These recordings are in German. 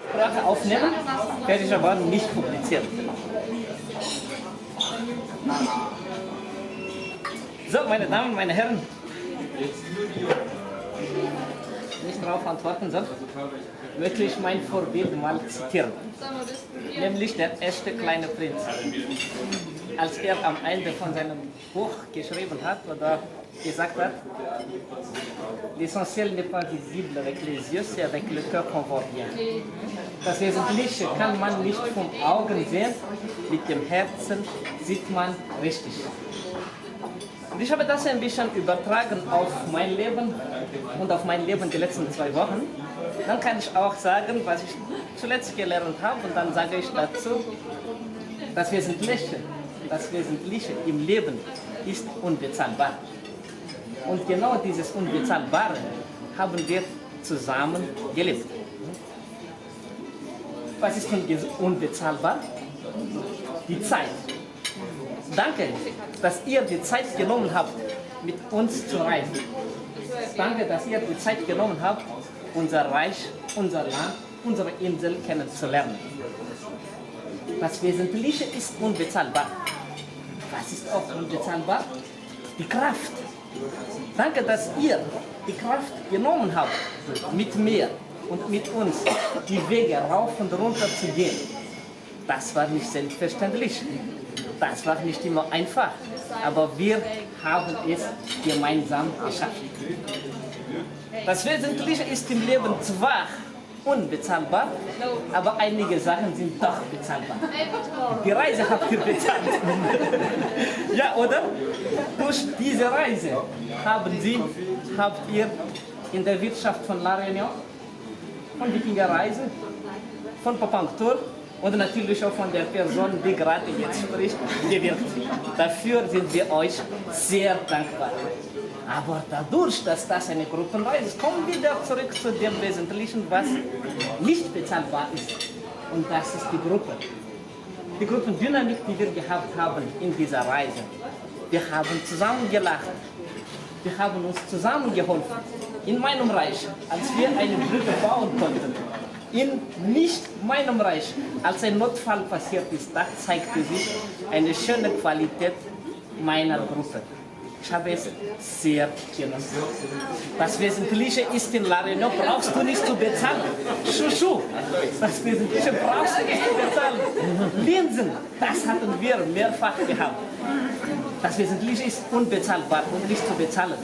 Sprache aufnehmen, werde ich aber nicht publizieren. So, meine Damen, meine Herren, nicht darauf antworten, sonst möchte ich mein Vorbild mal zitieren. Nämlich der erste kleine Prinz. Als er am Ende von seinem Buch geschrieben hat oder gesagt hat, l'essentiel n'est pas visible avec les yeux, c'est avec le cœur qu'on voit bien. Das Wesentliche kann man nicht vom Augen sehen, mit dem Herzen sieht man richtig. Und ich habe das ein bisschen übertragen auf mein Leben und auf mein Leben die letzten 2 Wochen. Dann kann ich auch sagen, was ich zuletzt gelernt habe, und dann sage ich dazu, das Wesentliche im Leben ist unbezahlbar. Und genau dieses Unbezahlbare haben wir zusammen gelebt. Was ist unbezahlbar? Die Zeit. Danke, dass ihr die Zeit genommen habt, mit uns zu reisen. Danke, dass ihr die Zeit genommen habt, unser Reich, unser Land, unsere Insel kennenzulernen. Das Wesentliche ist unbezahlbar. Was ist auch unbezahlbar? Die Kraft. Danke, dass ihr die Kraft genommen habt, mit mir und mit uns die Wege rauf und runter zu gehen. Das war nicht selbstverständlich. Das war nicht immer einfach. Aber wir haben es gemeinsam geschafft. Das Wesentliche ist im Leben zwar unbezahlbar, aber einige Sachen sind doch bezahlbar. Die Reise habt ihr bezahlt. Ja, oder? Durch diese Reise habt ihr in der Wirtschaft von La Réunion, von Wikingerreise, von Papanktur und natürlich auch von der Person, die gerade jetzt spricht, gewirkt. Dafür sind wir euch sehr dankbar. Aber dadurch, dass das eine Gruppenreise ist, kommen wir wieder zurück zu dem Wesentlichen, was nicht bezahlbar ist. Und das ist die Gruppe. Die Gruppendynamik, die wir gehabt haben in dieser Reise. Wir haben zusammen gelacht. Wir haben uns zusammengeholfen. In meinem Reich, als wir eine Brücke bauen konnten, in nicht meinem Reich, als ein Notfall passiert ist, da zeigte sich eine schöne Qualität meiner Gruppe. Ich habe es sehr genossen. Das Wesentliche ist in La Réunion, brauchst du nicht zu bezahlen. Chouchou, das Wesentliche brauchst du nicht zu bezahlen. Linsen, das hatten wir mehrfach gehabt. Das Wesentliche ist unbezahlbar und nicht zu bezahlen.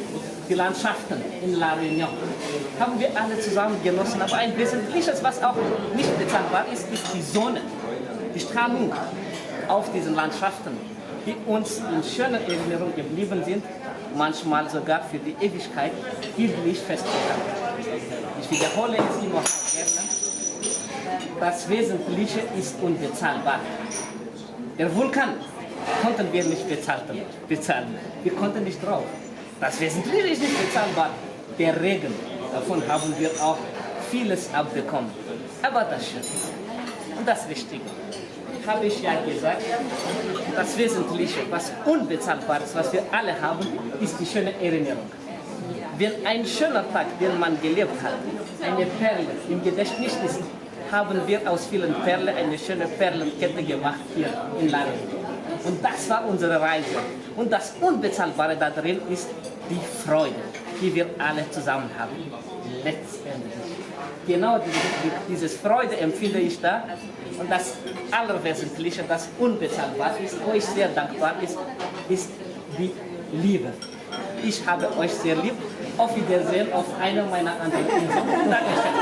Die Landschaften in La Réunion haben wir alle zusammen genossen. Aber ein Wesentliches, was auch nicht bezahlbar ist, ist die Sonne, die Strahlung auf diesen Landschaften, die uns in schöner Erinnerung geblieben sind, manchmal sogar für die Ewigkeit bildlich festgehalten. Ich wiederhole es immer gerne. Das Wesentliche ist unbezahlbar. Der Vulkan konnten wir nicht bezahlen. Wir konnten nicht drauf. Das Wesentliche ist nicht bezahlbar. Der Regen, davon haben wir auch vieles abbekommen. Aber das Schöne und das Wichtige, habe ich ja gesagt, das Wesentliche, was unbezahlbar ist, was wir alle haben, ist die schöne Erinnerung. Wenn ein schöner Tag, den man gelebt hat, eine Perle im Gedächtnis ist, haben wir aus vielen Perlen eine schöne Perlenkette gemacht hier in La Réunion. Und das war unsere Reise. Und das Unbezahlbare da drin ist die Freude, die wir alle zusammen haben. Letztendlich. Genau diese Freude empfinde ich da. Und das Allerwesentliche, das unbezahlbar ist, wo ich sehr dankbar ist die Liebe. Ich habe euch sehr lieb. Auf Wiedersehen auf einer meiner anderen Inseln. Dankeschön.